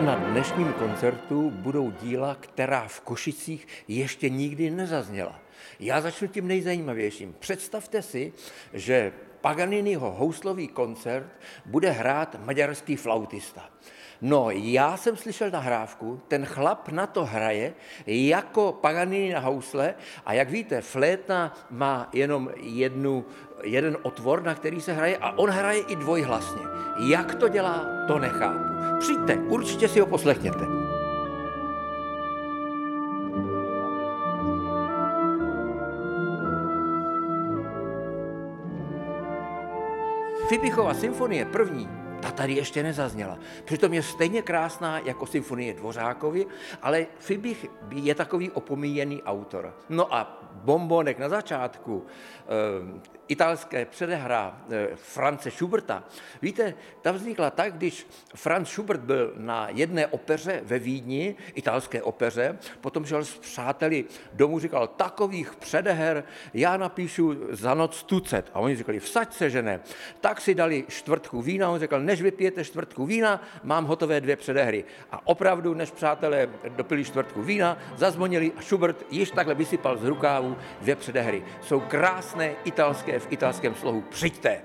Na dnešním koncertu budou díla, která v Košicích ještě nikdy nezazněla. Já začnu tím nejzajímavějším. Představte si, že Paganiniho houslový koncert bude hrát maďarský flautista. No, já jsem slyšel nahrávku, ten chlap na to hraje jako Paganini na housle a jak víte, flétna má jenom jeden otvor, na který se hraje a on hraje i dvojhlasně. Jak to dělá, to nechápu. Přijďte, určitě si ho poslechněte. Fibichova symfonie první, ta tady ještě nezazněla. Přitom je stejně krásná jako symfonie Dvořákovi, ale Fibich je takový opomíjený autor. No a bombonek na začátku, italské předehra France Schuberta. Víte, ta vznikla tak, když Franz Schubert byl na jedné opeře ve Vídni, italské opeře, potom šel s přáteli domů, říkal, takových předeher já napíšu za noc tucet. A oni říkali, vsaď se, že ne. Tak si dali čtvrtku vína, on řekl, než vypijete čtvrtku vína, mám hotové 2 předehry. A opravdu, než přátelé dopili čtvrtku vína, zazvonili a Schubert již takhle vysypal z rukávu 2 předehry. Jsou krásné italské v italském slohu. Přijďte!